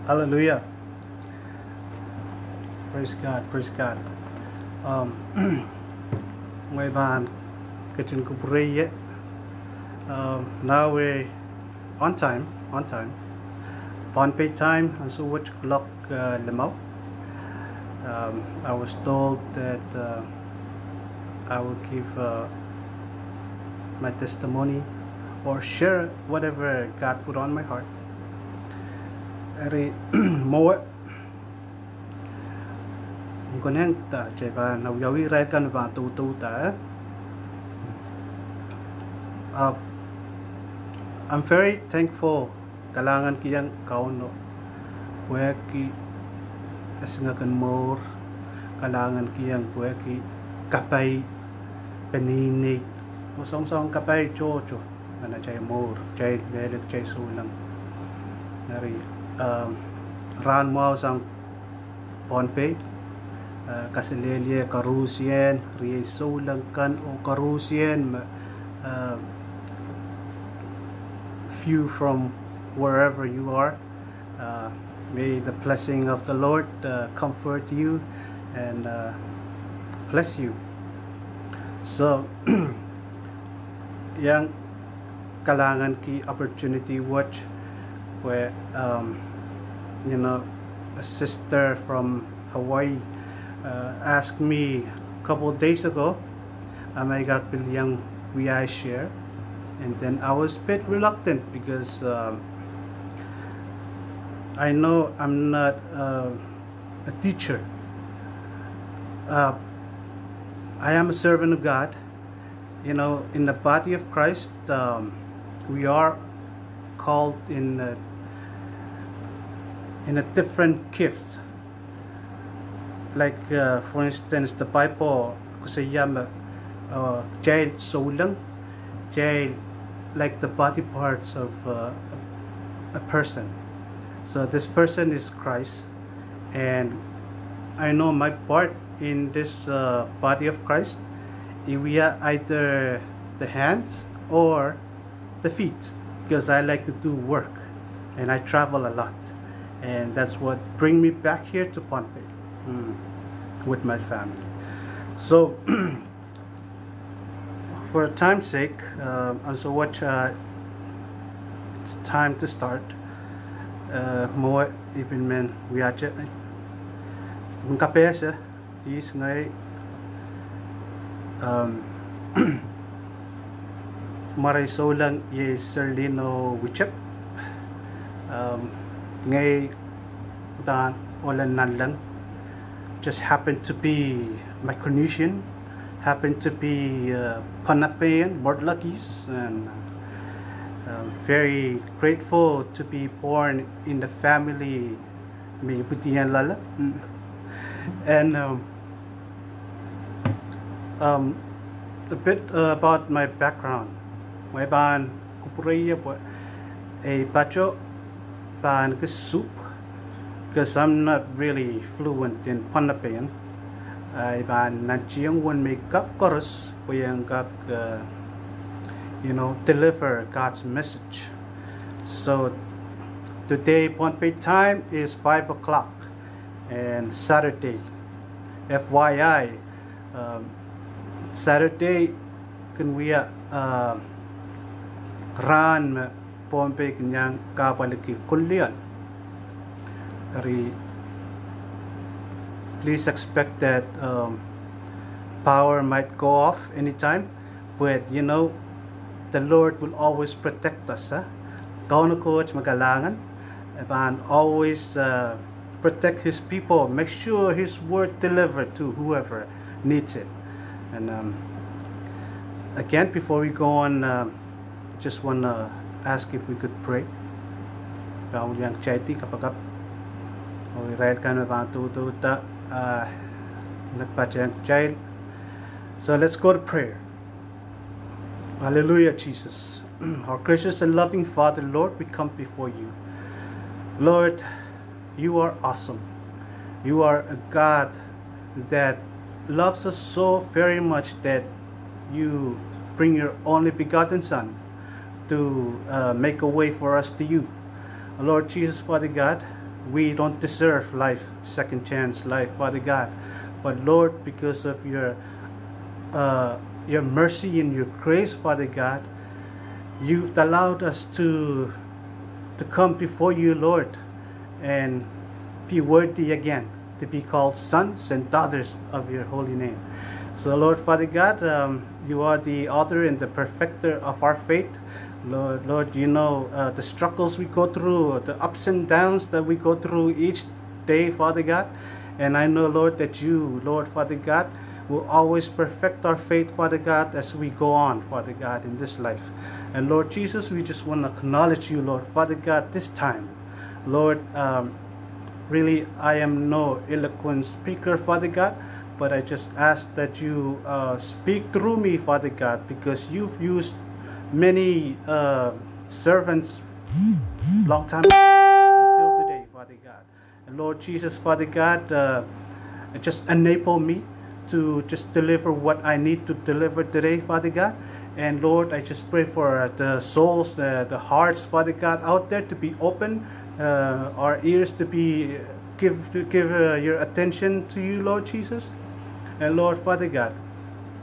Hallelujah. Praise God. Praise God. Wiewia Ketin Wiewia. Now we're on time. Pohnpei time, and so which clock lemau. I was told that I will give my testimony or share whatever God put on my heart. Eri Mour. Koneng ta cheba na yawi rai kan ba tu ta. I'm very thankful kalangan kiyang KAUN-O Pwuhk Ketin Mour kalangan kiyang Pwuhk kapay peninig o song kapay chocho na chay Mour chay lelepek chay sulang nari Rehn Koht sang Pohnpei kasilelye karusien riye sulang kan o karusien few from wherever you are. May the blessing of the Lord comfort you and bless you. So yang kalangan ki opportunity watch where a sister from Hawaii asked me a couple of days ago may got bilyang I share, and then I was a bit reluctant because I know I'm not a teacher. I am a servant of God. In the body of Christ, we are called in a different gift. Like for instance, the Bible kusayama jail sulang, jail like the body parts of a person. So this person is Christ, and I know my part in this body of Christ. We are either the hands or the feet, because I like to do work and I travel a lot, and that's what bring me back here to Pohnpei with my family. So for time's sake, and so what it's time to start. More even men Wichep kapesa is ngay maray solang ye Serlino Wichep ngay dan olan nan lang just happened to be Micronesian, happened to be Pohnpei, Mortlakis, and very grateful to be born in the family may butiyan lala. And a bit about my background. My ban kupuraya po a bacho ban soup, because I'm not really fluent in Pohnpei. I ban nanchiyang one makeup chorus puyang kak deliver God's message. So today Pohnpei time is 5 o'clock and Saturday. FYI, Saturday can we run Pohnpei kanyang kapalaki please expect that power might go off anytime, but the Lord will always protect us. KAUN-O coach magalangan and always protect his people, make sure his word delivered to whoever needs it. And again, before we go on, just want to ask if we could pray. So let's go to prayer. Hallelujah, Jesus. Our gracious and loving Father, Lord, we come before you. Lord, you are awesome. You are a God that loves us so very much that you bring your only begotten Son to make a way for us to you. Lord Jesus, Father God, we don't deserve life, second chance life, Father God. But Lord, because of your mercy and your grace, Father God, you've allowed us to come before you, Lord, and be worthy again to be called sons and daughters of your holy name. So Lord, Father God, you are the author and the perfecter of our faith. Lord, you know the struggles we go through, the ups and downs that we go through each day, Father God. And I know, Lord, that you, Lord, Father God, will always perfect our faith, Father God, as we go on, Father God, in this life. And Lord Jesus, we just want to acknowledge you, Lord, Father God, this time. Lord, really, I am no eloquent speaker, Father God, but I just ask that you speak through me, Father God, because you've used many servants long time until today, Father God. And Lord Jesus, Father God, just enable me to just deliver what I need to deliver today, Father God. And Lord, I just pray for the souls, the hearts, Father God, out there to be open, our ears to be give your attention to you, Lord Jesus. And Lord, Father God,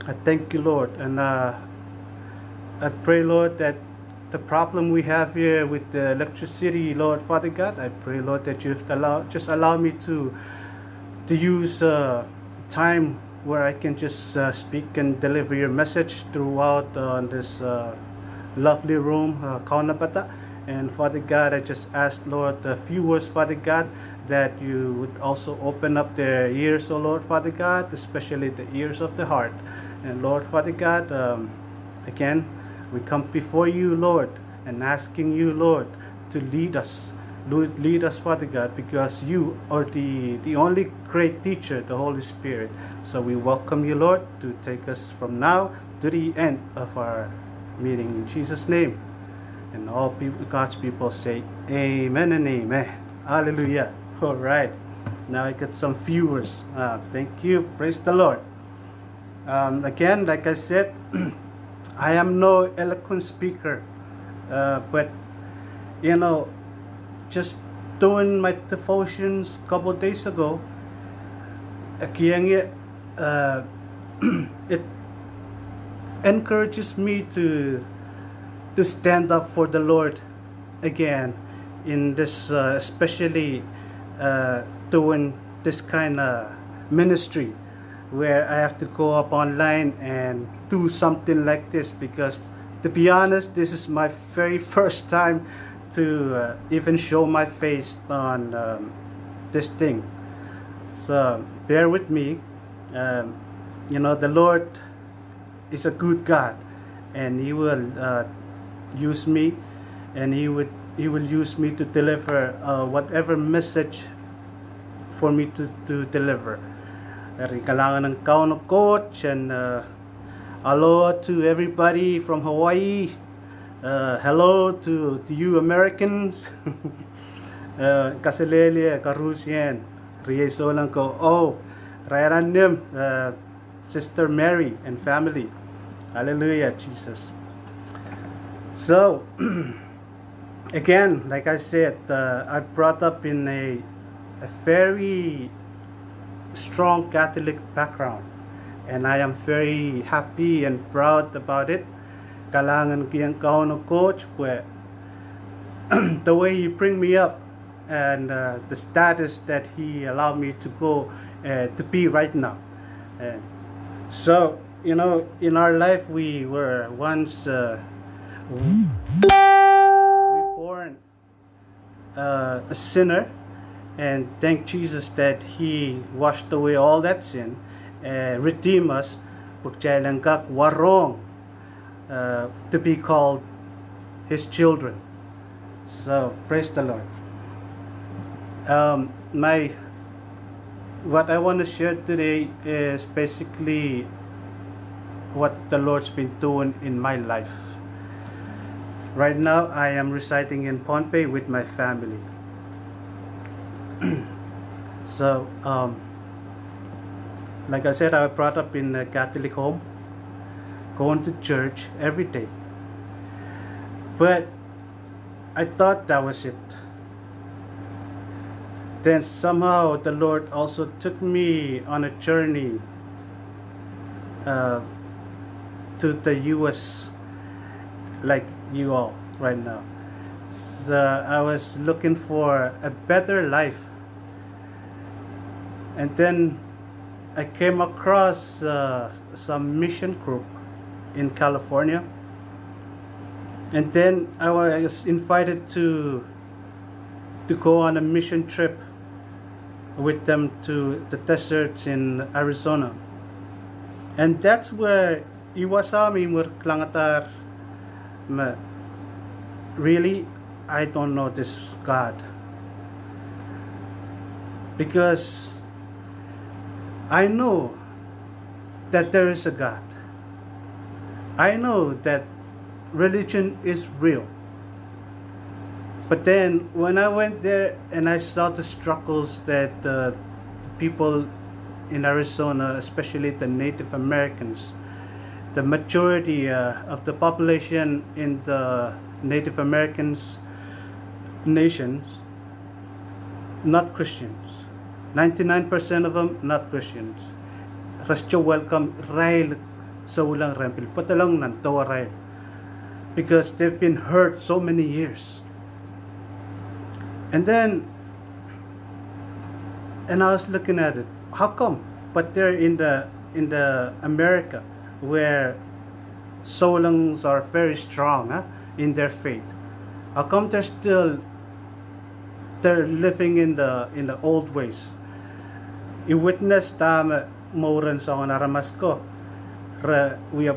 I thank you, Lord, and I pray, Lord, that the problem we have here with the electricity, Lord, Father God, I pray, Lord, that you just allow me to use time where I can just speak and deliver your message throughout this lovely room, KAUN-O. And Father God, I just ask, Lord, the viewers, Father God, that you would also open up their ears, oh Lord, Father God, especially the ears of the heart. And Lord, Father God, again, we come before you, Lord, and asking you, Lord, to lead us. Lead us, Father God, because you are the only great teacher, the Holy Spirit. So we welcome you, Lord, to take us from now to the end of our meeting. In Jesus' name. And all people, God's people say amen and amen. Hallelujah. All right. Now I got some viewers. Thank you. Praise the Lord. Again, like I said, I am no eloquent speaker, but you know, just doing my devotions a couple of days ago, it encourages me to stand up for the Lord again in this, especially doing this kind of ministry where I have to go up online and do something like this, because to be honest, this is my very first time to even show my face on this thing. So bear with me. You know, the Lord is a good God, and He will use me, and He will use me to deliver whatever message for me to deliver. Kailangan ng KAUN-O coach, and hello to everybody from Hawaii. Hello to you Americans. Kasilele, Karusian, Rieso lang ko. Oh, Rayarandim, Sister Mary and family. Hallelujah, Jesus. So, again, like I said, I brought up in a very strong Catholic background, and I am very happy and proud about it. Kailangan kiyang KAUN-O coach, where the way he bring me up and the status that he allowed me to go to be right now. So, you know, in our life we were once we born a sinner, and thank Jesus that He washed away all that sin and redeemed us. Pagkailanggak warong to be called His children. So praise the Lord. What I want to share today is basically what the Lord's been doing in my life. Right now I am residing in Pohnpei with my family. So like I said, I was brought up in a Catholic home, going to church every day. But I thought that was it. Then somehow the Lord also took me on a journey uh, to the US, like you all right now. So I was looking for a better life, and then I came across some mission group in California, and then I was invited to go on a mission trip with them to the deserts in Arizona. And that's where iwasami murklangatar really I don't know this God, because I know that there is a God. I know that religion is real. But then when I went there and I saw the struggles that the people in Arizona, especially the Native Americans, the majority of the population in the Native Americans nations, not Christians. 99% of them not Christians. Rastyo welcome rail sa ulang rempil. Patalang nan tawa rail. Because they've been hurt so many years. And I was looking at it. How come? But they're in the America where Solongs are very strong in their faith. How come they're living in the old ways? I witness Dahme Mour sa aramas ko. Wiewia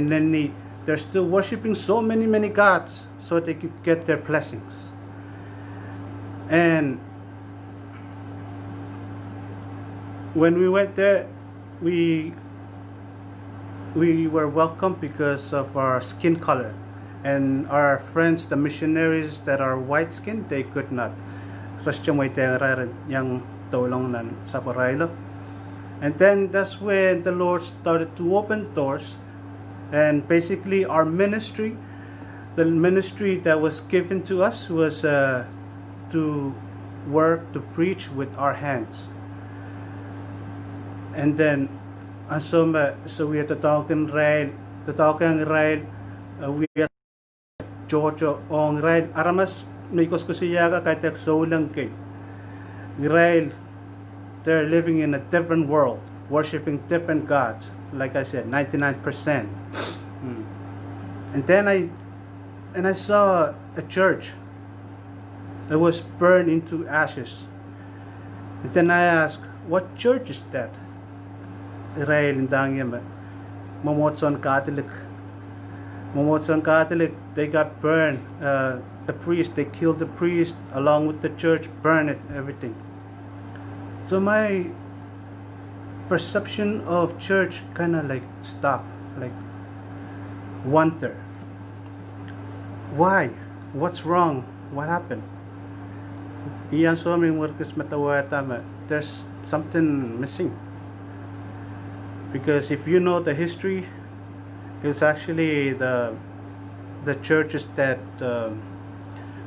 Nan, they're still worshiping so many gods so they could get their blessings. And when we went there, we were welcomed because of our skin color, and our friends, the missionaries that are white skinned, they could not. And then that's when the Lord started to open doors, and basically our ministry, the ministry that was given to us was to work, to preach with our hands. And then so we had to talk in rail, we had Jojo on rail aramas mikos ko siya ka kahit so lang kay rail. They're living in a different world, worshiping different gods, like I said, 99%. And then I saw a church that was burned into ashes. And then I asked, what church is that? Israel in Dangyam, Momotson Catholic. Momotson Catholic, they got burned. The priest, they killed the priest along with the church, burned it, everything. So my perception of church kind of like stopped, like wonder. Why? What's wrong? What happened? There's something missing. Because if you know the history, it's actually the churches that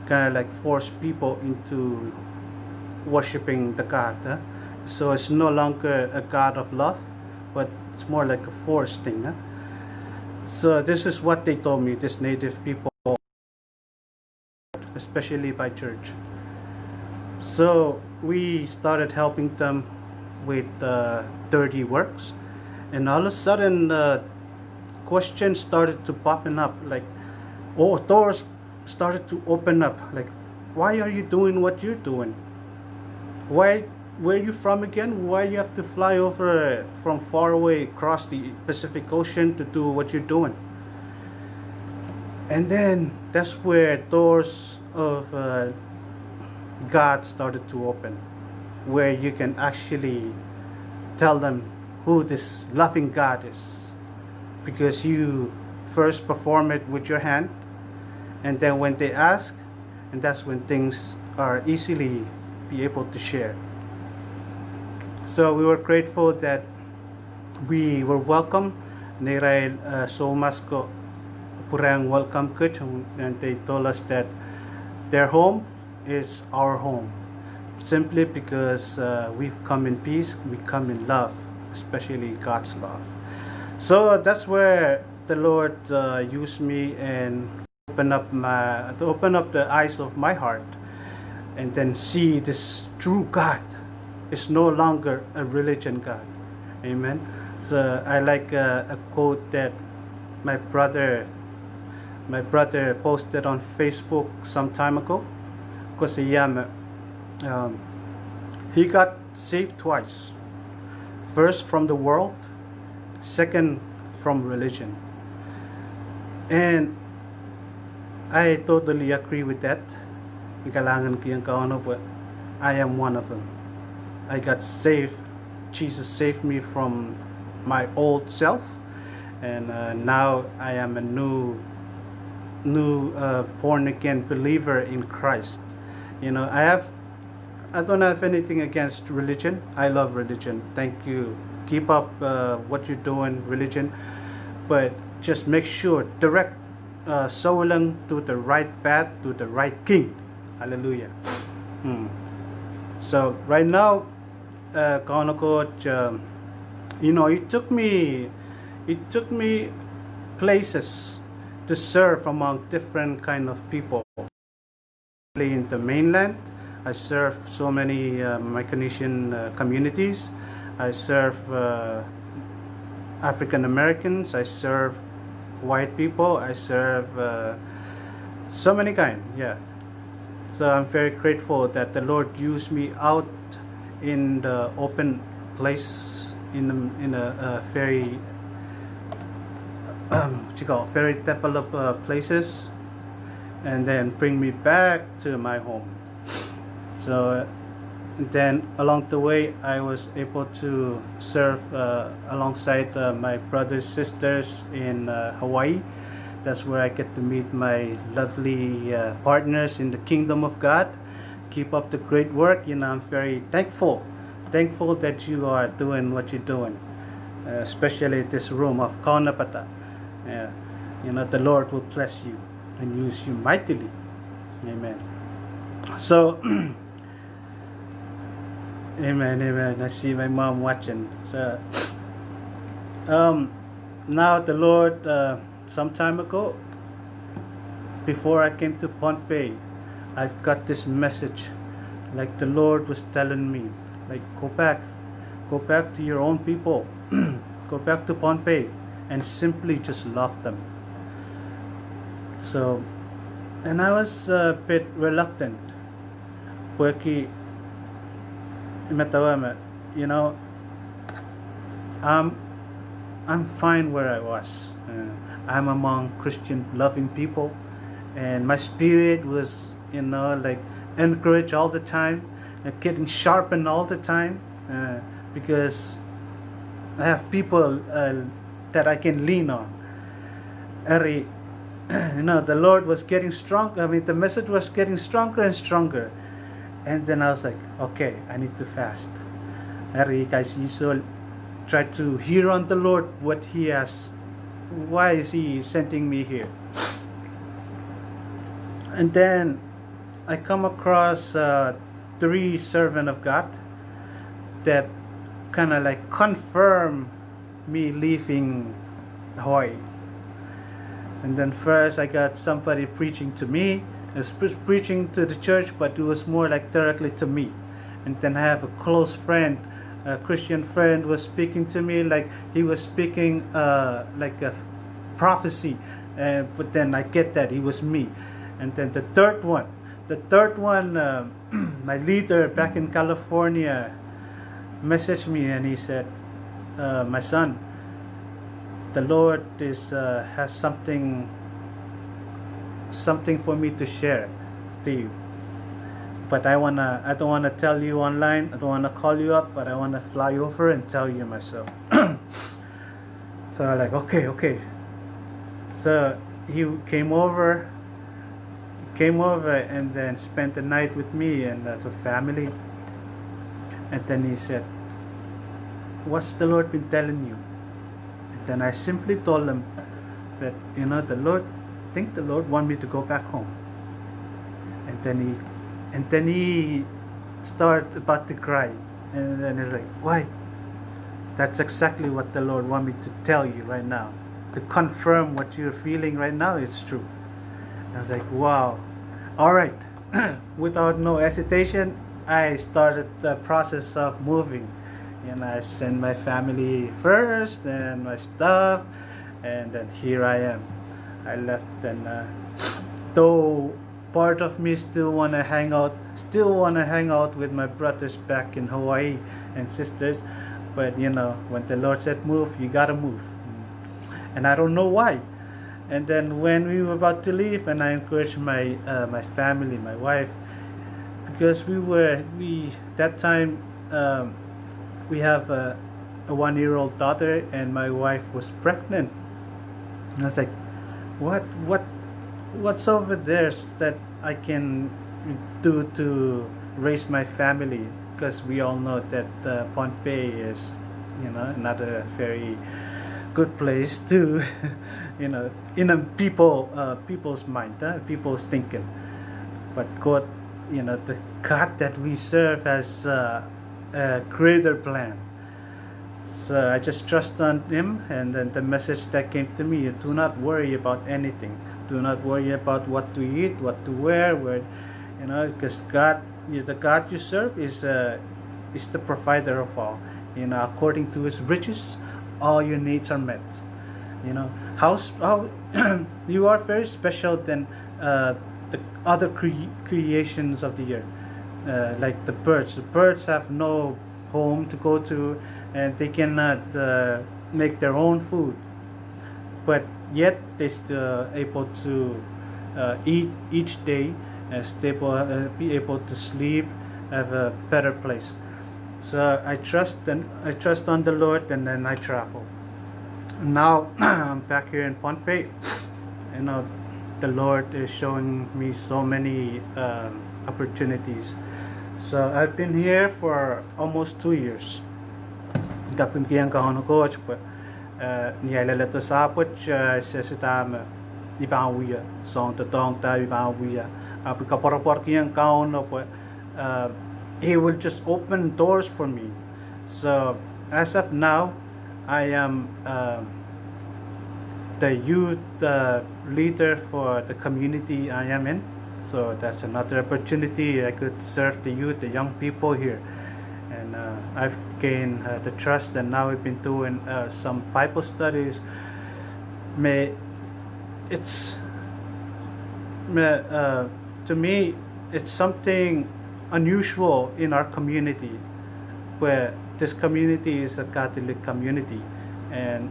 kind of like force people into worshiping the God. So it's no longer a God of love, but it's more like a force thing. So this is what they told me, these native people, especially by church. So we started helping them with dirty works, and all of a sudden questions started to popping up, like doors started to open up, like, why are you doing what you're doing? Where are you from again? Why you have to fly over from far away across the Pacific Ocean to do what you're doing? And then that's where doors of God started to open, where you can actually tell them who this loving God is, because you first perform it with your hand, and then when they ask, and that's when things are easily be able to share. So we were grateful that we were welcome. Nirail Somasko Purang welcome coach, and they told us that their home is our home. simply because we've come in peace, we come in love, especially God's love. So that's where the Lord used me and open up the eyes of my heart, and then see this true God is no longer a religion God. Amen. So I like a quote that my brother posted on Facebook some time ago. Because he got saved twice. First from the world, second from religion. And I totally agree with that. Kailangan ko yung KAUN-O, but I am one of them. I got saved. Jesus saved me from my old self, and now I am a new born again believer in Christ. You know, I don't have anything against religion. I love religion. Thank you. Keep up what you're doing, religion, but just make sure direct soul lang to the right path, to the right king. Hallelujah. So right now, KAUN-O Coach, you know, it took me places to serve among different kind of people. In the mainland, I serve so many Micronesian communities. I serve African Americans. I serve white people. I serve so many kind. Yeah. So I'm very grateful that the Lord used me out in the open place, in a very very developed places, and then bring me back to my home. So then along the way, I was able to serve alongside my brothers, sisters in Hawaii. That's where I get to meet my lovely partners in the kingdom of God. Keep up the great work. You know, I'm very thankful that you are doing what you're doing, especially this room of KAUN-O. You know, the Lord will bless you and use you mightily. Amen. So amen. I see my mom watching. So now the Lord, some time ago, before I came to Pohnpei, I've got this message, like the Lord was telling me, like, go back to your own people, go back to Pohnpei, and simply just love them. So, and I was a bit reluctant, porque, you know, I'm fine where I was. I'm among Christian loving people, and my spirit was, you know, like encouraged all the time, getting sharpened all the time, because I have people that I can lean on. You know, the Lord was getting strong. I mean, the message was getting stronger and stronger, and then I was like, okay, I need to fast. So try to hear on the Lord what He has. Why is He sending me here? And then I come across 3 servants of God that kind of like confirm me leaving Hawaii. And then first I got somebody preaching to me. It's preaching to the church, but it was more like directly to me. And then I have a close friend, a Christian friend, was speaking to me like he was speaking like a prophecy, but then I get that he was me. And then the third one, my leader back in California messaged me, and he said, my son, the Lord has something for me to share to you, but I don't wanna tell you online. I don't wanna call you up, but I wanna fly over and tell you myself. So I'm like, okay. So he came over and then spent the night with me and the family. And then he said, what's the Lord been telling you? And then I simply told him that, you know, the Lord want me to go back home. And then he start about to cry, and then it's like, why? That's exactly what the Lord want me to tell you right now, to confirm what you're feeling right now is true. And I was like, wow, all right. Without no hesitation, I started the process of moving. And I sent my family first and my stuff, and then here I am. I left, and though part of me still want to hang out with my brothers back in Hawaii and sisters, but you know, when the Lord said move, you gotta move. And I don't know why. And then when we were about to leave, and I encouraged my my family, my wife, because we that time we have a 1-year-old daughter, and my wife was pregnant. And I was like, what's over there that I can do to raise my family? Because we all know that Pohnpei is, you know, not a very good place to, you know, in a people's mind, people's thinking. But God, you know, the God that we serve has a greater plan. So I just trust on Him, and then the message that came to me: do not worry about anything. Do not worry about what to eat, what to wear, where, you know, because God, the God you serve is the provider of all. You know, according to His riches, all your needs are met. You know, how you are very special than the other creations of the earth, like the birds. The birds have no home to go to, and they cannot make their own food, but yet they still able to eat each day, and be able to sleep, have a better place. So I trust on the Lord, and then I travel. Now I'm back here in Pohnpei. You know, the Lord is showing me so many opportunities. So I've been here for almost 2 years. Kapwungala KAUN-O nieleleto sapwung Dahme Wiewia song to Wiewia KAUN-O. He will just open doors for me. So as of now, I am the youth leader for the community I am in. So that's another opportunity. I could serve the youth, the young people here. And I've gained the trust, and now we've been doing some Bible studies. To me, it's something unusual in our community, where this community is a Catholic community, and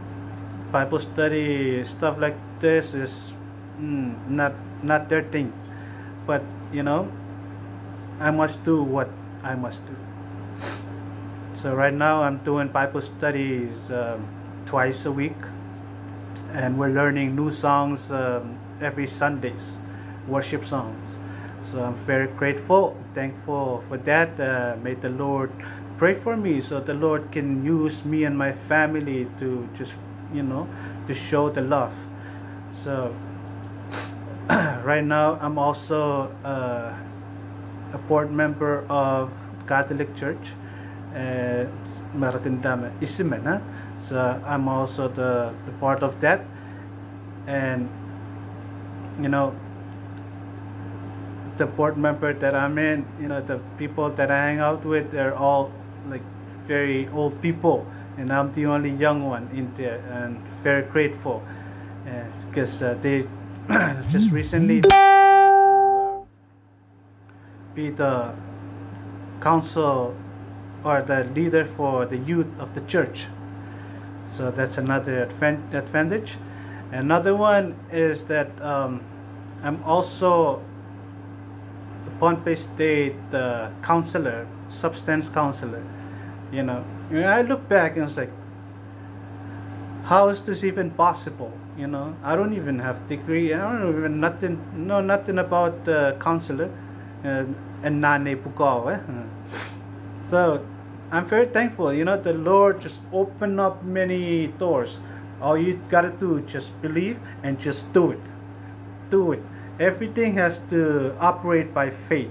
Bible study stuff like this is not their thing. But you know, I must do what I must do. So right now I'm doing Bible studies twice a week, and we're learning new songs every Sundays, worship songs. So I'm very grateful, thankful for that. May the Lord pray for me, so the Lord can use me and my family to just, you know, to show the love. So right now I'm also a board member of Catholic Church, so I'm also the part of that. And you know, the board member that I'm in, you know, the people that I hang out with, they're all like very old people, and I'm the only young one in there, and very grateful because they just recently to be the council or the leader for the youth of the church. So that's another advantage. Another one is that I'm also the Pohnpei State counselor, substance counselor. You know, I look back and it's like, how is this even possible? You know, I don't even have degree. I don't even know nothing about counselor and Nan Ahi. So I'm very thankful. You know, the Lord just opened up many doors. All you gotta do is just believe and just do it. Do it. Everything has to operate by faith.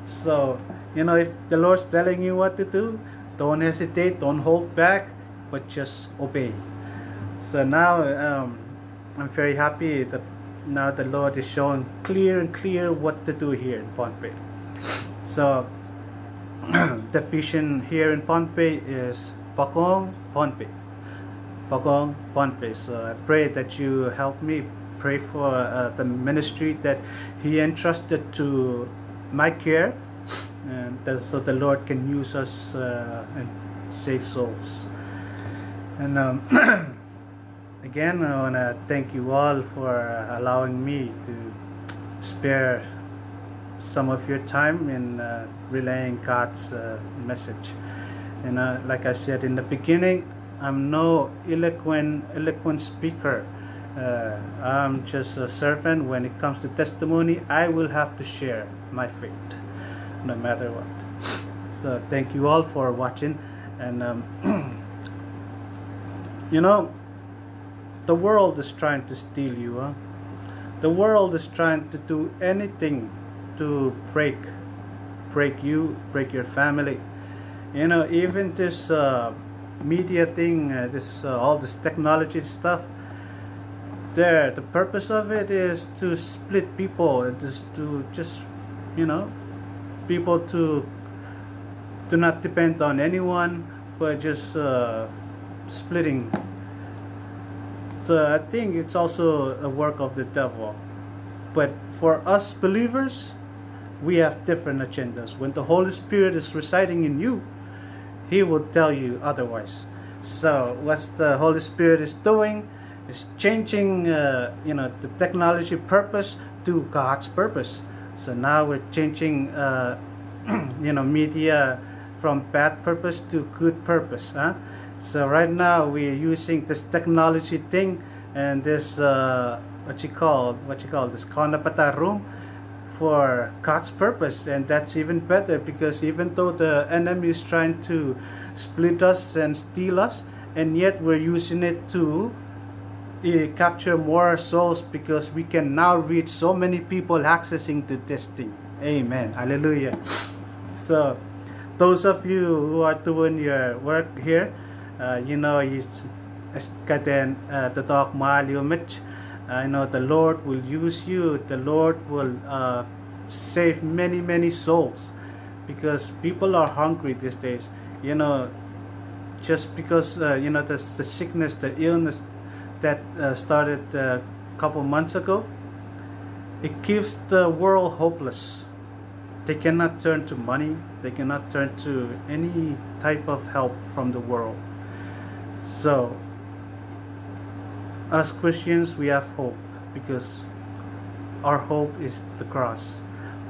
So You know, if the Lord's telling you what to do, don't hesitate, don't hold back, but just obey. So now I'm very happy that now the Lord is showing clear and clear what to do here in Pohnpei. So the vision here in Pohnpei is Pwuhk Pohnpei. Pwuhk Pohnpei. So I pray that you help me pray for the ministry that He entrusted to my care, and so the Lord can use us and save souls. And again, I want to thank you all for allowing me to spare some of your time in relaying God's message. And like I said in the beginning, I'm no eloquent speaker. I'm just a servant. When it comes to testimony, I will have to share my faith, no matter what. So thank you all for watching. And you know, the world is trying to steal you. Huh? The world is trying to do anything to break you, break your family. You know, even this media thing, all this technology stuff. The purpose of it is to split people, and you know, people to not depend on anyone, but just splitting. So I think it's also a work of the devil. But for us believers, we have different agendas. When the Holy Spirit is residing in you, He will tell you otherwise. So what the Holy Spirit is doing is changing you know, the technology purpose to God's purpose. So now we're changing you know, media from bad purpose to good purpose. Huh? So right now we're using this technology thing and this what you call this Kaun-O room for God's purpose, and that's even better, because even though the enemy is trying to split us and steal us, and yet we're using it to capture more souls, because we can now reach so many people accessing to this thing. Amen. Hallelujah. So those of you who are doing your work here, you know, the dog I know the Lord will use you. The Lord will save many souls, because people are hungry these days. You know, just because you know, the sickness, the illness that started a couple months ago, it keeps the world hopeless. They cannot turn to money. They cannot turn to any type of help from the world. So as Christians, we have hope, because our hope is the cross.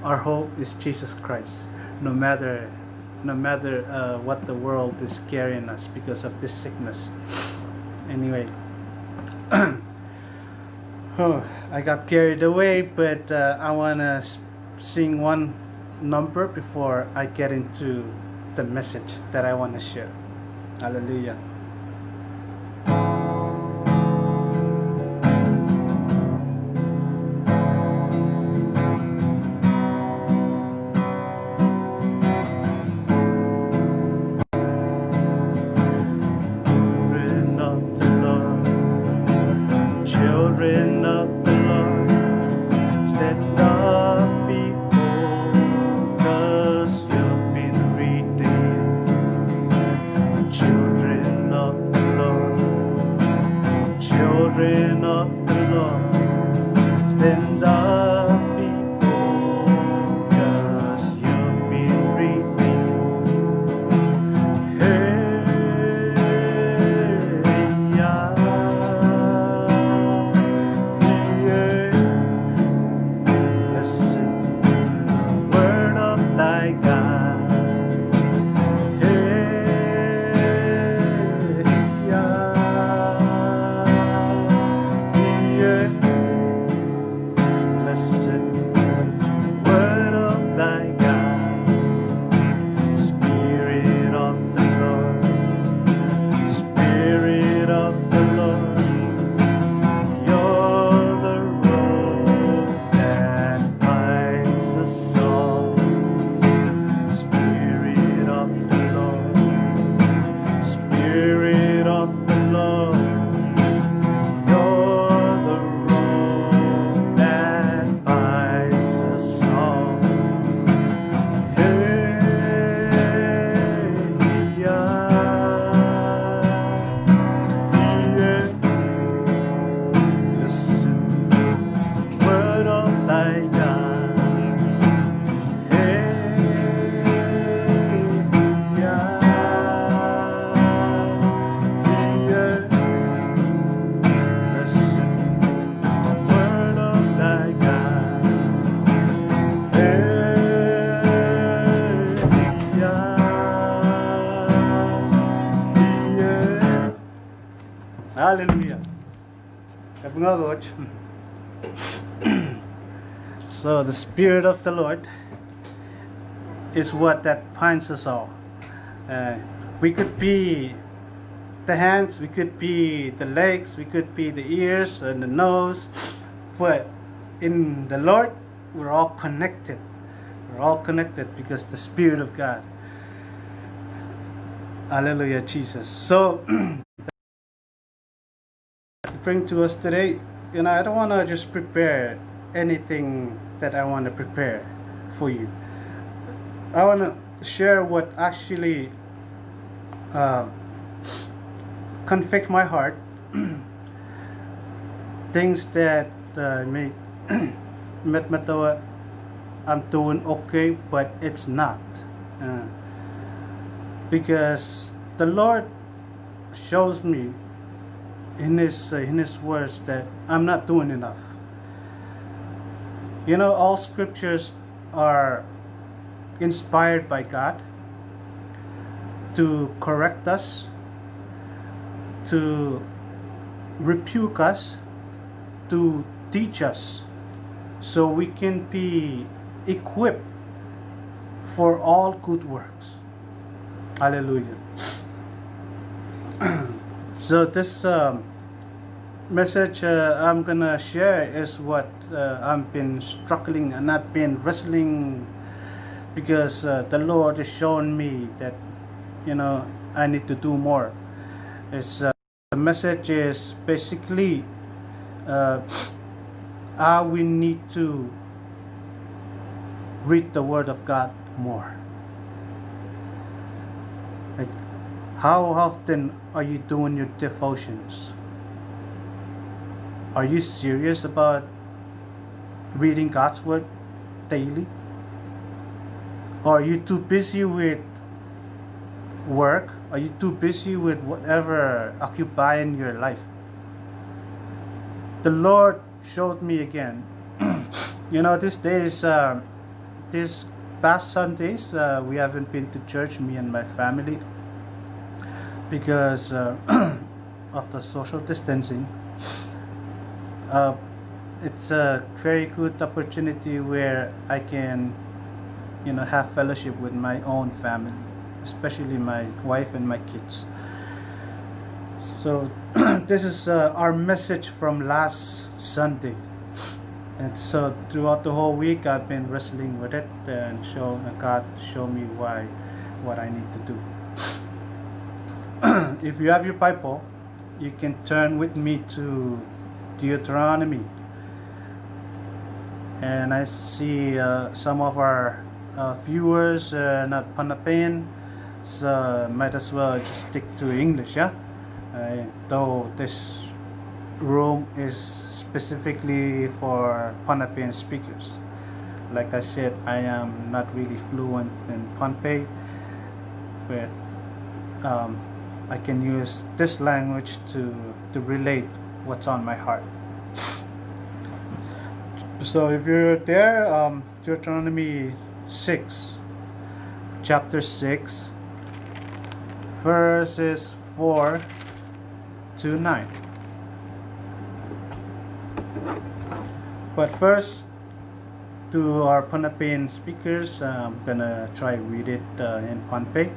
Our hope is Jesus Christ. No matter what the world is carrying us because of this sickness. Anyway, oh, I got carried away, but I wanna sing one number before I get into the message that I want to share. Hallelujah. Children of the Lord, stand up, people, 'cause you've been redeemed. Children of the Lord, children of the Lord, stand up, people, 'cause you've been redeemed. Hey, yeah. thy God. Hallelujah. So the Spirit of the Lord is what that binds us all. We could be the hands, we could be the legs, we could be the ears and the nose, but in the Lord we're all connected. We're all connected because the Spirit of God. Hallelujah, Jesus. So bring to us today, I don't want to just prepare anything that I want to prepare for you. I want to share what actually convict my heart, things that make I'm doing okay, but it's not, because the Lord shows me in his words that I'm not doing enough. All scriptures are inspired by God to correct us, to rebuke us, to teach us, so we can be equipped for all good works. Hallelujah. So this message I'm gonna share is what I've been struggling and I've been wrestling, because the Lord has shown me that I need to do more. It's the message is basically how we need to read the Word of God more. Like, how often are you doing your devotions? Are you serious about reading God's Word daily? Or are you too busy with work? Are you too busy with whatever occupying your life? The Lord showed me again. These days, these past Sundays, we haven't been to church, me and my family, because of the social distancing. It's a very good opportunity where I can have fellowship with my own family, especially my wife and my kids. So this is our message from last Sunday, and so throughout the whole week I've been wrestling with it, and God show me what I need to do. If you have your Bible, you can turn with me to Deuteronomy. And I see some of our viewers not Pohnpei, so might as well just stick to English, yeah? Though this room is specifically for Pohnpei speakers. Like I said, I am not really fluent in Pohnpei, but I can use this language to relate what's on my heart. So if you're there, Deuteronomy 6, chapter 6, verses 4 to 9. But first, to our Pohnpei speakers, I'm gonna try read it in Pohnpei.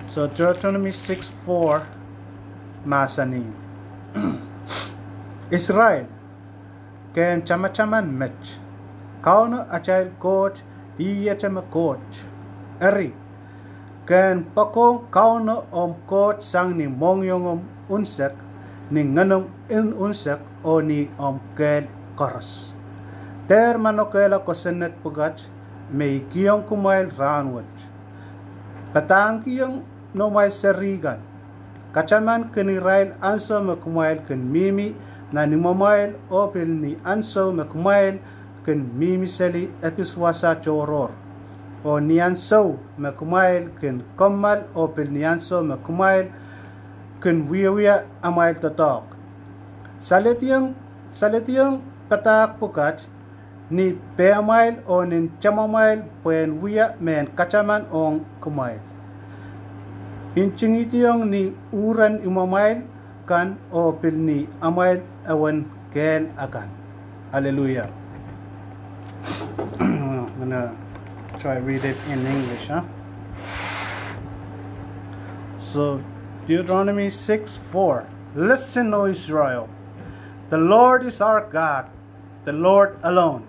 So Deuteronomy 6:4, Masani. Israel, ken chamachaman mech, KAUN-O atail Koht Ketin Wiewia Eri, ken pakong KAUN-O Koht sang ni mongyong unsek, ni nganong unsek o ni kel koros. Ter manokela kosenet pugat, may kiyong kumail ranwat. Padahkihong no may serigan. Kachaman ken Israel anso makumail ken mimi na ni mamail opil ni anso mekumail ken mimiseli ekiswasa choror o ni anso mekumail ken komal opil ni anso mekumail ken wiewia amail totok saletiang patak pukat ni peamail o nin chamamail puen wia men kachaman ong kumail inchingitiong ni uran imamail kan o pilni amail awan kel akan. Hallelujah. I'm gonna try read it in English, huh? So Deuteronomy 6:4. Listen, O Israel, the Lord is our God, the Lord alone,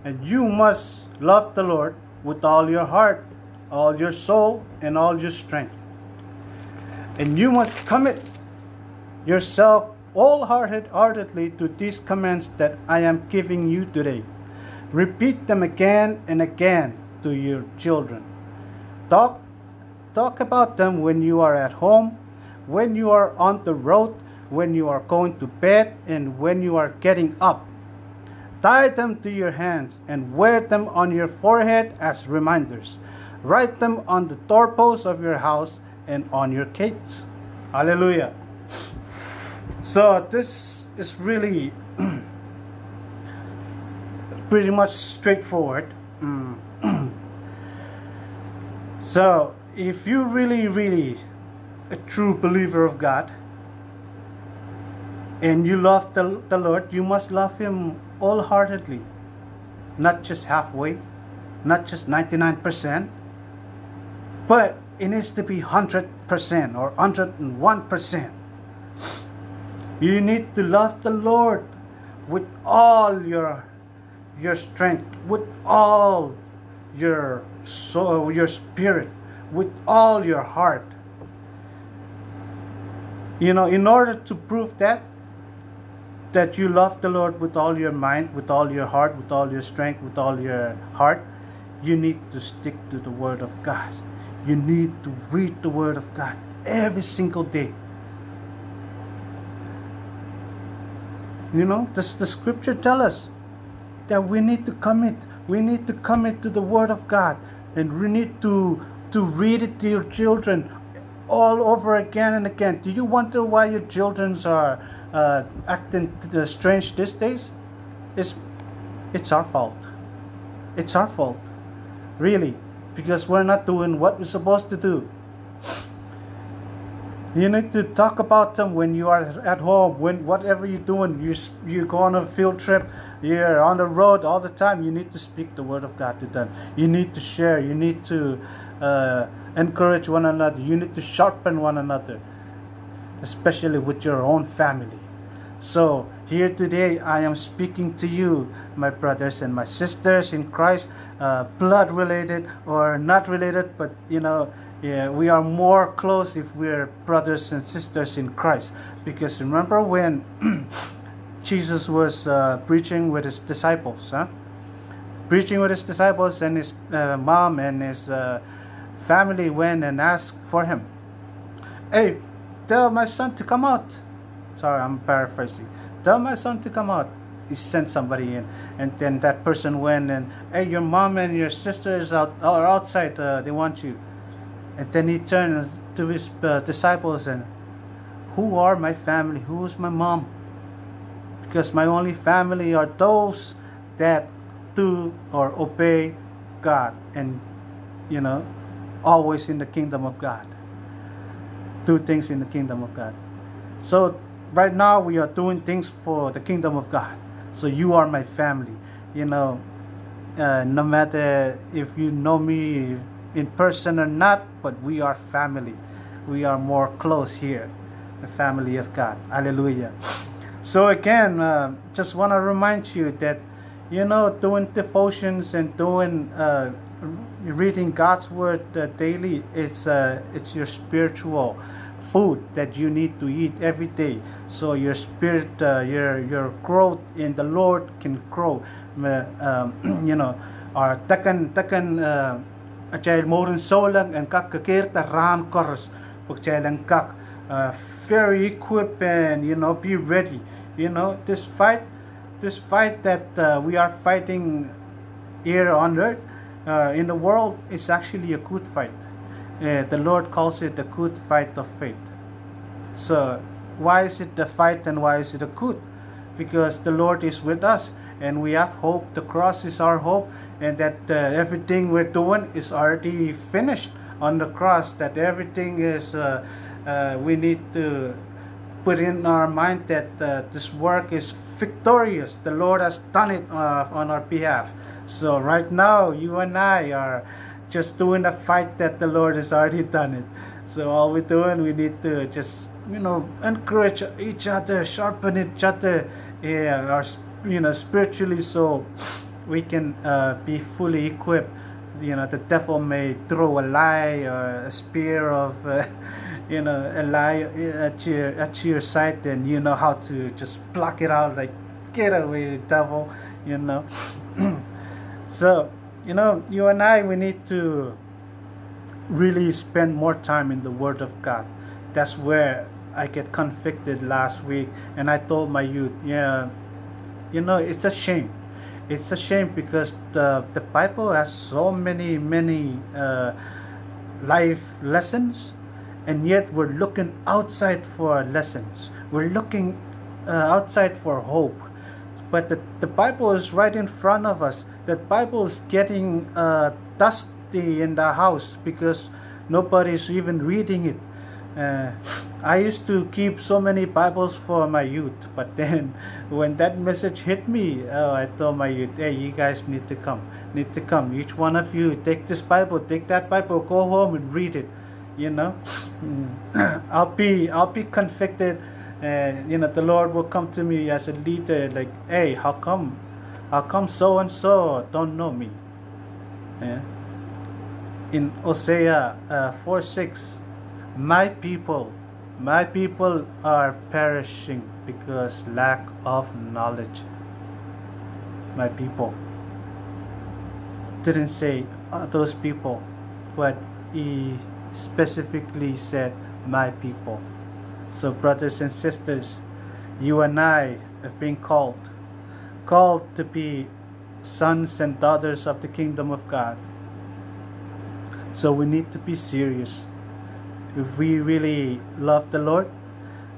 and you must love the Lord with all your heart, all your soul, and all your strength. And you must commit yourself wholeheartedly to these commands that I am giving you today. Repeat them again and again to your children. Talk about them when you are at home, when you are on the road, when you are going to bed, and when you are getting up. Tie them to your hands and wear them on your forehead as reminders. Write them on the doorposts of your house and on your gates. Hallelujah. So this is really pretty much straightforward. So if you really a true believer of God and you love the Lord, you must love Him wholeheartedly, not just halfway, not just 99%, but it needs to be 100% or 101%. You need to love the Lord with all your strength, with all your soul, your spirit, with all your heart. You know, in order to prove that you love the Lord with all your mind, with all your heart, with all your strength, with all your heart, you need to stick to the Word of God. You need to read the Word of God every single day. You know, the scripture tells us that we need to commit. We need to commit to the Word of God, and we need to read it to your children all over again and again. Do you wonder why your children are acting strange these days? It's our fault. It's our fault, really, because we're not doing what we're supposed to do. You need to talk about them when you are at home, when whatever you're doing, you go on a field trip, you're on the road all the time. You need to speak the Word of God to them. You need to share. You need to encourage one another. You need to sharpen one another, especially with your own family. So here today, I am speaking to you, my brothers and my sisters in Christ, blood related or not related, but you know, yeah, we are more close if we're brothers and sisters in Christ. Because remember when Jesus was preaching with his disciples, preaching with his disciples, and his mom and his family went and asked for him. Hey, tell my son to come out. Sorry, I'm paraphrasing. Tell my son to come out. He sent somebody in, and then that person went and, hey, your mom and your sisters are outside. They want you. And then he turned to his disciples and, who are my family? Who is my mom? Because my only family are those that do or obey God, and you know, always in the kingdom of God. Do things in the kingdom of God. So right now we are doing things for the kingdom of God. So you are my family. You know, no matter if you know me in person or not, but we are family. We are more close here, the family of God. Hallelujah. So again, just want to remind you that, you know, doing devotions and doing reading God's word daily, it's your spiritual food that you need to eat every day, so your spirit, your growth in the Lord can grow. You know, or takan atail morin solang and kak kakir ta ran kors pagchailang kak very equipped, and you know, be ready You know, this fight that we are fighting here on earth, in the world, is actually a good fight. The Lord calls it a good fight of faith. So why is it the fight and why is it a good? Because the Lord is with us and we have hope. The cross is our hope, and that everything we're doing is already finished on the cross. That everything is, we need to put in our mind that this work is victorious. The Lord has done it on our behalf. So right now, you and I are just doing a fight that the Lord has already done it. So all we're doing, we need to just, encourage each other, sharpen each other, spiritually, so we can be fully equipped. The devil may throw a lie or a spear of, a lie at your side, and you know how to just pluck it out, like, get away, devil, So, you and I, we need to really spend more time in the Word of God. That's where I get convicted last week, and I told my youth, it's a shame. It's a shame because the Bible has so many life lessons, and yet we're looking outside for lessons. We're looking outside for hope. But the Bible is right in front of us. The Bible is getting dusty in the house because nobody's even reading it. I used to keep so many Bibles for my youth, but then when that message hit me, I told my youth, hey, you guys need to come. Each one of you, take this Bible, take that Bible, go home and read it. I'll be convicted, and the Lord will come to me as a leader, like, hey, how come so and so don't know me? In Hosea 4:6, my people are perishing because lack of knowledge. My people didn't say those people, but he specifically said my people. So brothers and sisters, you and I have been called to be sons and daughters of the kingdom of God. So we need to be serious. If we really love the Lord,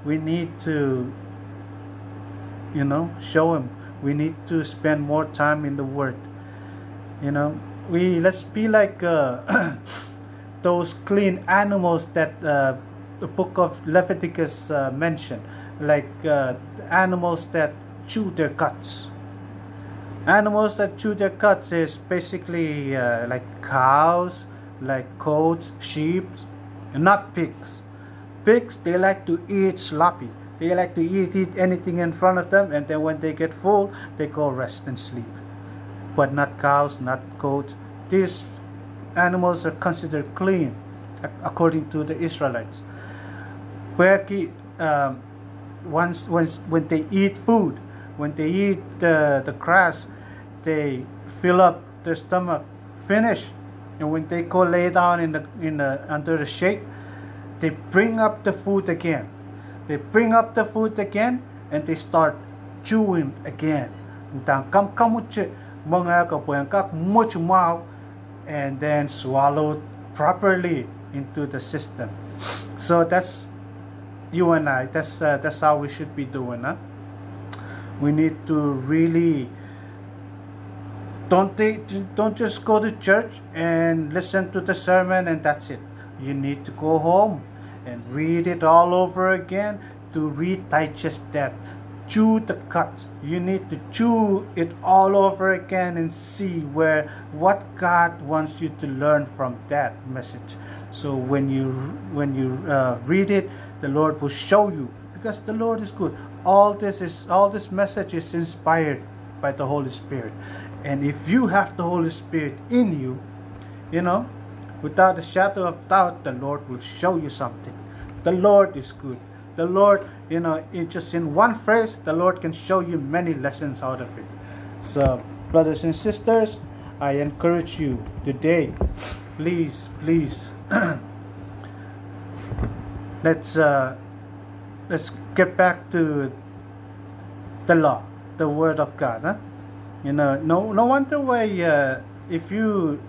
we need to, show Him. We need to spend more time in the Word. Let's be like those clean animals that the book of Leviticus mentioned, like animals that chew their guts. Animals that chew their guts is basically like cows, like goats, sheep, and not pigs. Pigs, they like to eat sloppy. They like to eat anything in front of them, and then when they get full, they go rest and sleep. But not cows, not goats. These animals are considered clean according to the Israelites. When they eat food, when they eat the grass, they fill up their stomach, finish, and when they go lay down under the shade, they bring up the food again. And they start chewing again. And then swallowed properly into the system. So that's you and I. That's how we should be doing, huh? We need to really don't just go to church and listen to the sermon and that's it. You need to go home and read it all over again to digest that. Chew the cuts. You need to chew it all over again and see what God wants you to learn from that message. So when you read it, the Lord will show you, because the Lord is good. All this message is inspired by the Holy Spirit, and if you have the Holy Spirit in you, without a shadow of doubt, the Lord will show you something. The Lord is good. The Lord, just in one phrase, the Lord can show you many lessons out of it. So, brothers and sisters, I encourage you today, please, let's get back to the law, the word of God. Huh? No wonder why if you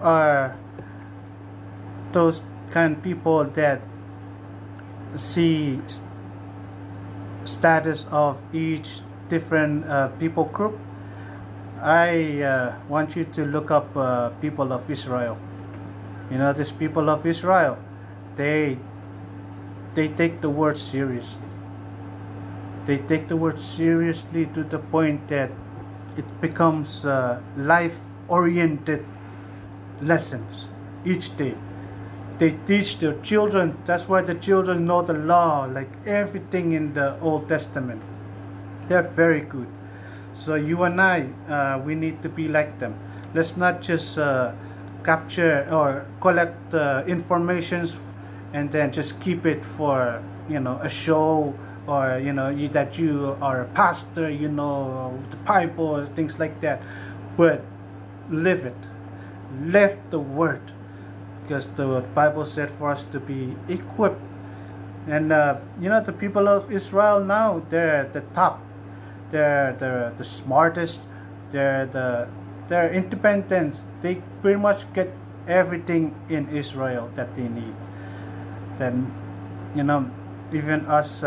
are those kind of people that see status of each different people group, I want you to look up people of Israel. These people of Israel, they take the word seriously. They take the word seriously to the point that it becomes life-oriented lessons each day. They teach their children. That's why the children know the law, like everything in the Old Testament. They're very good. So you and I, we need to be like them. Let's not just capture or collect informations and then just keep it for a show, or that you are a pastor, the Bible, things like that. But live it, live the word, because the Bible said for us to be equipped. And the people of Israel now, they're the top, they're the smartest, they're independent. They pretty much get everything in Israel that they need. Then even us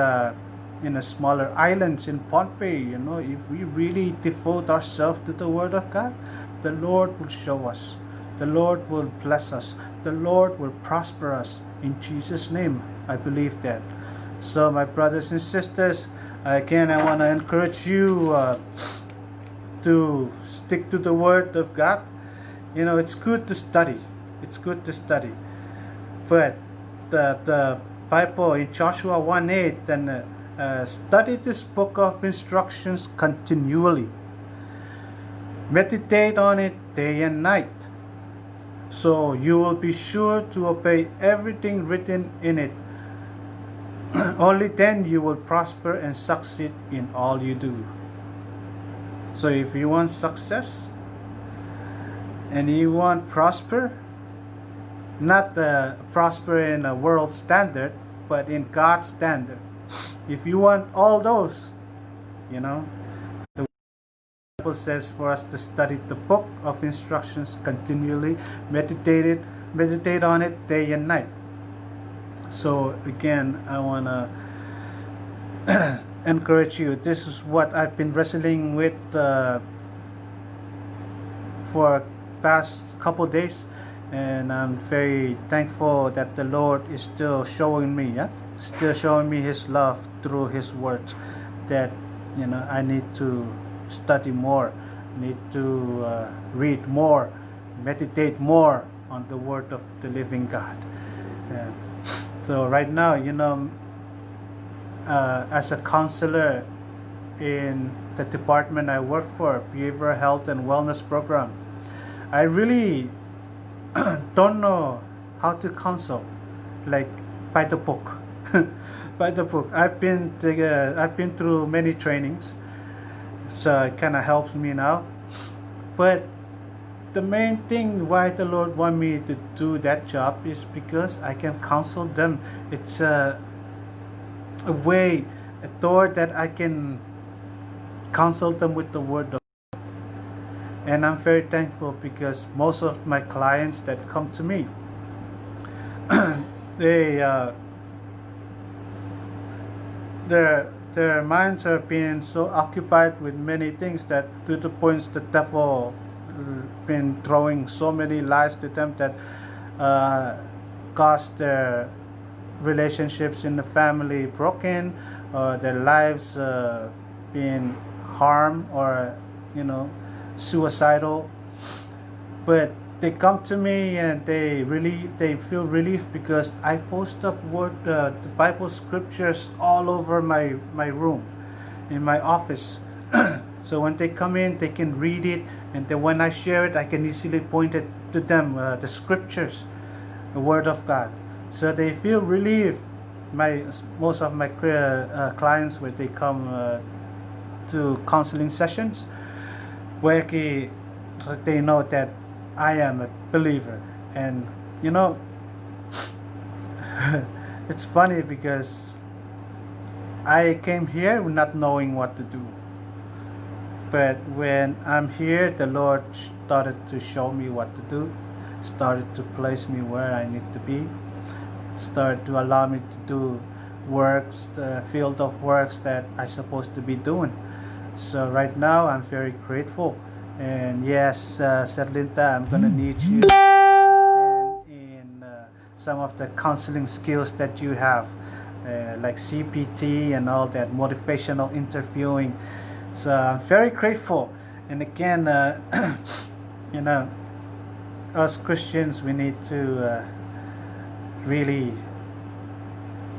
in a smaller islands in Pohnpei, if we really devote ourselves to the word of God, the Lord will show us, the Lord will bless us, the Lord will prosper us in Jesus' name. I believe that. So my brothers and sisters, again, I want to encourage you to stick to the word of God. It's good to study, but the Bible in Joshua 1:8, then study this book of instructions continually, meditate on it day and night, so you will be sure to obey everything written in it. Only then you will prosper and succeed in all you do. So if you want success and you want prosper, not prosper in a world standard, but in God's standard, if you want all those, the Bible says for us to study the book of instructions continually, meditate on it day and night. So again, I want to encourage you. This is what I've been wrestling with for past couple days, and I'm very thankful that the Lord is still showing me His love through His words, that I need to study more, need to read more, meditate more on the word of the living God. So right now, as a counselor in the department I work for, Behavioral Health and Wellness Program, I really don't know how to counsel, like by the book. By the book. I've been through many trainings, so it kind of helps me now. But the main thing why the Lord want me to do that job is because I can counsel them. It's a way, a door that I can counsel them with the word of God. And I'm very thankful, because most of my clients that come to me, their minds are being so occupied with many things that to the points the devil been throwing so many lies to them that cause their relationships in the family broken, or their lives being harmed, or suicidal. But they come to me and they feel relief, because I post up the Bible scriptures all over my room, in my office. So when they come in, they can read it, and then when I share it, I can easily point it to them, the scriptures, the word of God, so they feel relieved. Most of my clients, when they come to counseling sessions, where they know that I am a believer. And it's funny, because I came here not knowing what to do. But when I'm here, the Lord started to show me what to do, started to place me where I need to be, started to allow me to do works, the field of works that I'm supposed to be doing. So right now, I'm very grateful. And yes, Serlinta, I'm gonna need you to assist in some of the counseling skills that you have, like CPT and all that, motivational interviewing. So I'm very grateful. And again, you know, us Christians, we need to really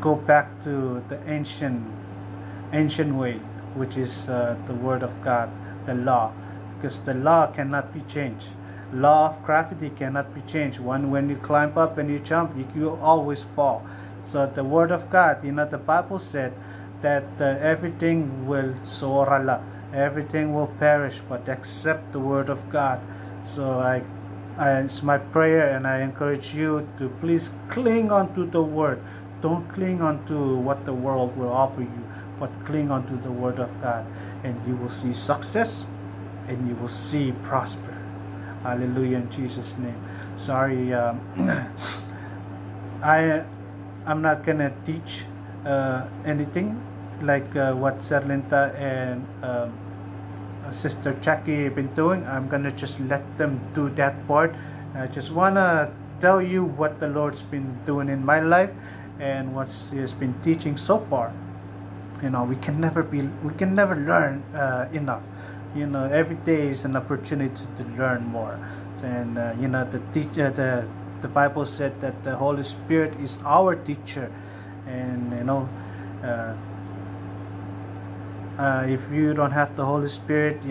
go back to the ancient way, which is the Word of God, the law. Because the law cannot be changed. Law of gravity cannot be changed. When you climb up and you jump, you always fall. So the Word of God, the Bible said that everything will sorala, everything will perish, but except the Word of God. So it's my prayer, and I encourage you to please cling on to the Word. Don't cling on to what the world will offer you, but cling on to the Word of God, and you will see success, and you will see prosper. Hallelujah, in Jesus' name. Sorry, I'm not gonna teach anything like what Serlinta and Sister Jackie have been doing. I'm gonna just let them do that part. I just wanna tell you what the Lord's been doing in my life and what He has been teaching so far. We can never learn enough. Every day is an opportunity to learn more. And the Bible said that the Holy Spirit is our teacher, and if you don't have the Holy Spirit,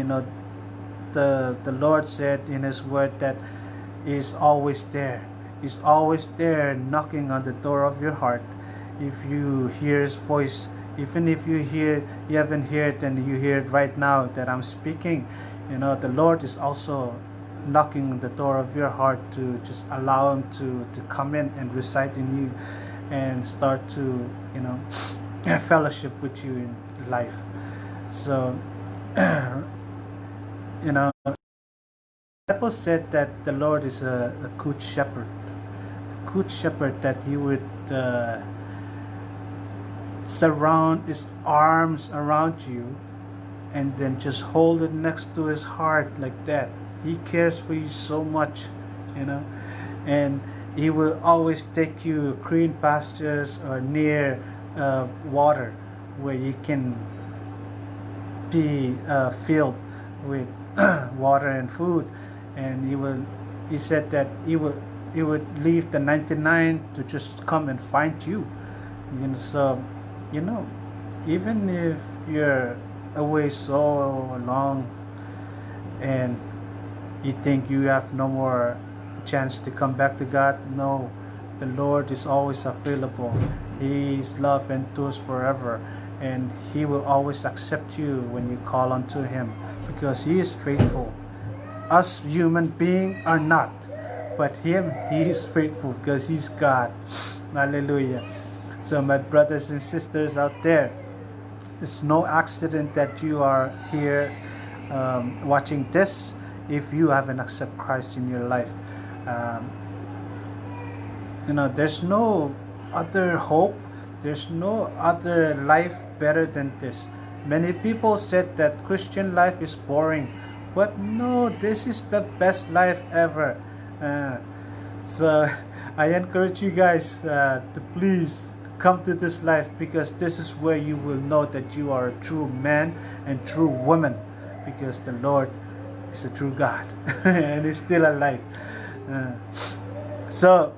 the Lord said in His Word that He's always there. He's always there, knocking on the door of your heart. If you hear His voice, even if you haven't heard, and you hear it right now that I'm speaking, the Lord is also knocking on the door of your heart to just allow Him to come in and reside in you and start to fellowship with you in life. So the Bible said that the Lord is a good shepherd, that He would surround His arms around you and then just hold it next to His heart like that. He cares for you so much, and He will always take you green pastures or near water where you can be filled with water and food. And He said that He would leave the 99 to just come and find you. So even if you're away so long and you think you have no more chance to come back to God, no, the Lord is always available. His love endures forever, and He will always accept you when you call unto Him, because He is faithful. Us human beings are not, but Him, He is faithful because He's God. Hallelujah. So my brothers and sisters out there, it's no accident that you are here watching this if you haven't accepted Christ in your life. There's no other hope, there's no other life better than this. Many people said that Christian life is boring, but no, this is the best life ever. So I encourage you guys to please come to this life, because this is where you will know that you are a true man and true woman, because the Lord is a true God and He's still alive. So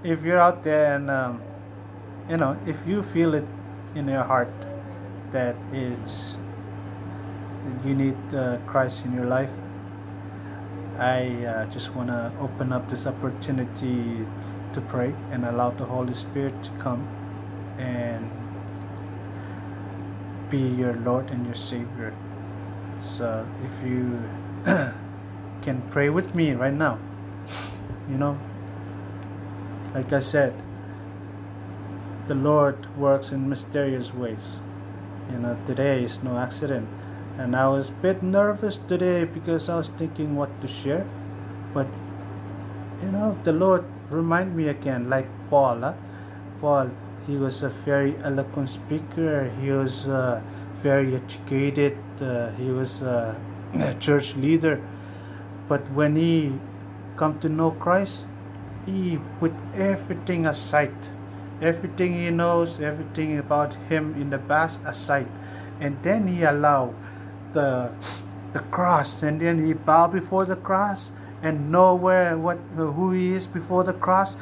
if you're out there and if you feel it in your heart that you need Christ in your life, I just want to open up this opportunity to pray and allow the Holy Spirit to come and be your Lord and your Savior. So if you can pray with me right now, like I said, the Lord works in mysterious ways. Today is no accident. And I was a bit nervous today because I was thinking what to share. But, the Lord reminded me again, like Paul. Paul, he was a very eloquent speaker. He was very educated. He was a church leader. But when he come to know Christ, he put everything aside. Everything he knows, everything about him in the past aside. And then he allowed the cross, and then he bowed before the cross and know who he is before the cross.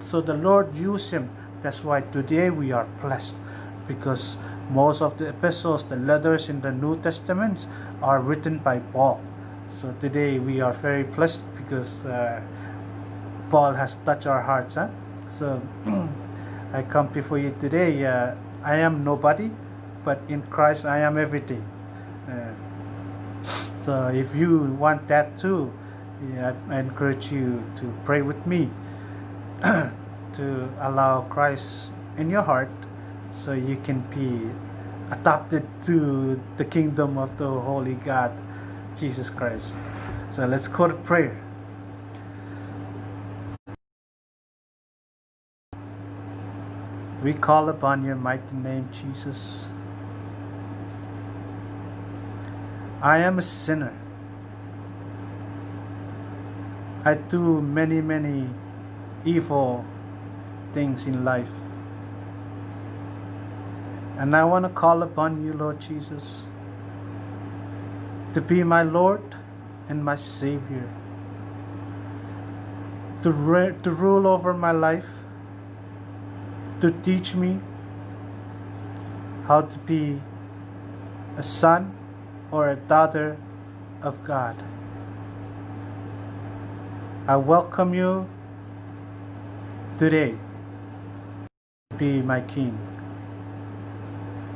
So the Lord used him. That's why today we are blessed, because most of the epistles, the letters in the New Testament, are written by Paul. So today we are very blessed because Paul has touched our hearts. So I come before you today. I am nobody, but in Christ I am everything. So if you want that too, I encourage you to pray with me to allow Christ in your heart, so you can be adopted to the kingdom of the Holy God, Jesus Christ. So let's go to prayer. We call upon your mighty name, Jesus. I am a sinner. I do many evil things in life. And I want to call upon you, Lord Jesus, to be my Lord and my Savior, to rule over my life, to teach me how to be a son or a daughter of God. I welcome you today to be my King.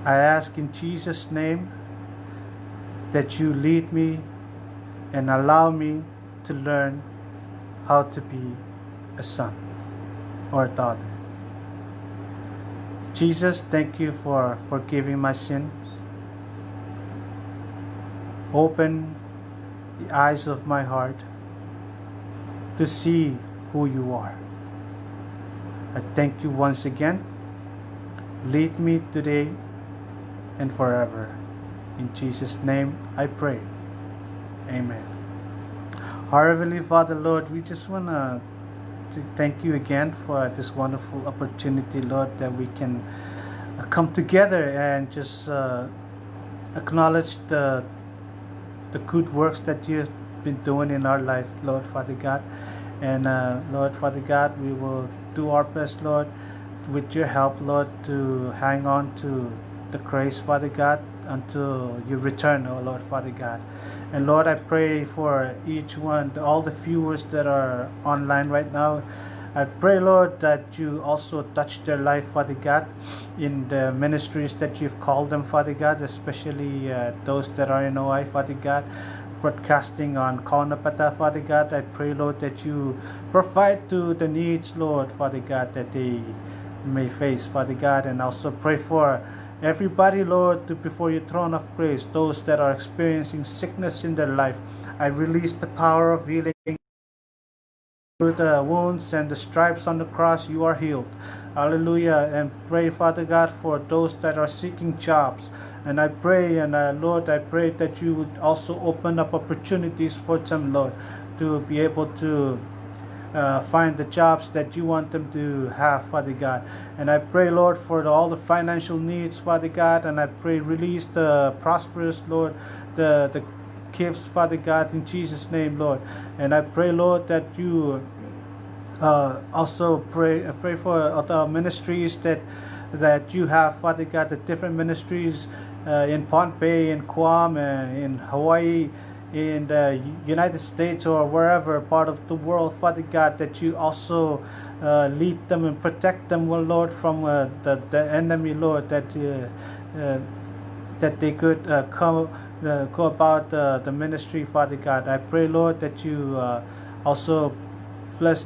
I ask in Jesus' name that you lead me and allow me to learn how to be a son or a daughter. Jesus, thank you for forgiving my sins. Open the eyes of my heart to see who you are. I thank you once again. Lead me today and forever. In Jesus' name I pray. Amen. Our Heavenly Father, Lord, we just want to thank you again for this wonderful opportunity, Lord, that we can come together and just acknowledge the good works that you've been doing in our life, Lord Father God. And Lord Father God, we will do our best, Lord, with your help, Lord, to hang on to the grace, Father God, until you return, oh Lord Father God. And Lord, I pray for each one, all the viewers that are online right now. I pray, Lord, that you also touch their life, Father God, in the ministries that you've called them, Father God, especially those that are in OI, Father God, broadcasting on KAUN-O, Father God. I pray, Lord, that you provide to the needs, Lord, Father God, that they may face, Father God. And also pray for everybody, Lord, before your throne of grace, those that are experiencing sickness in their life. I release the power of healing. Through the wounds and the stripes on the cross, you are healed. Hallelujah. And pray, Father God, for those that are seeking jobs. And I pray, and Lord, I pray that you would also open up opportunities for them, Lord, to be able to find the jobs that you want them to have, Father God. And I pray, Lord, for all the financial needs, Father God. And I pray, release the prosperous, Lord, the gifts, Father God, in Jesus' name, Lord. And I pray, Lord, that you also pray for the ministries that you have, Father God, the different ministries in Pohnpei, in Guam, in Hawaii, in the United States, or wherever part of the world, Father God, that you also lead them and protect them, well, Lord, from the enemy, Lord, that they could go about the ministry, Father God. I pray, Lord, that you also bless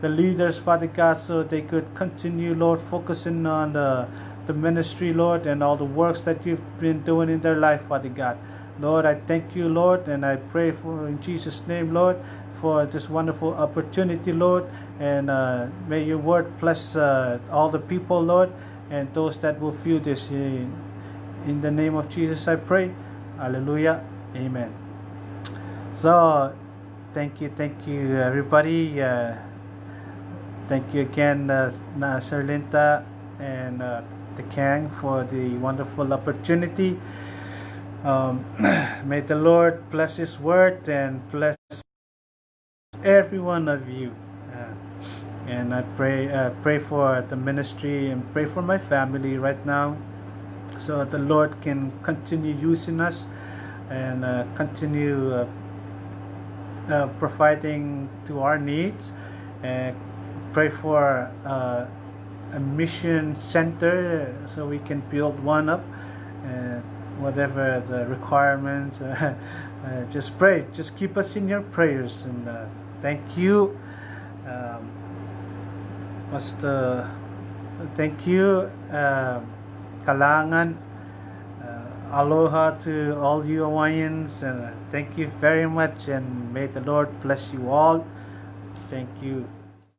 the leaders, Father God, so they could continue, Lord, focusing on the ministry, Lord, and all the works that you've been doing in their life, Father God. Lord, I thank you, Lord, and I pray for in Jesus' name, Lord, for this wonderful opportunity, Lord, and may your word bless all the people, Lord, and those that will feel this. In the name of Jesus, I pray. Hallelujah. Amen. So, thank you, everybody. Thank you again, Serlino and the Kang, for the wonderful opportunity. May the Lord bless His word and bless every one of you. And I pray for the ministry and pray for my family right now, so the Lord can continue using us and continue providing to our needs. And pray for a mission center so we can build one up. Whatever the requirements, just pray. Just keep us in your prayers. And thank you. Thank you. Kalangan. Aloha to all you Hawaiians, and thank you very much, and may the Lord bless you all. Thank you.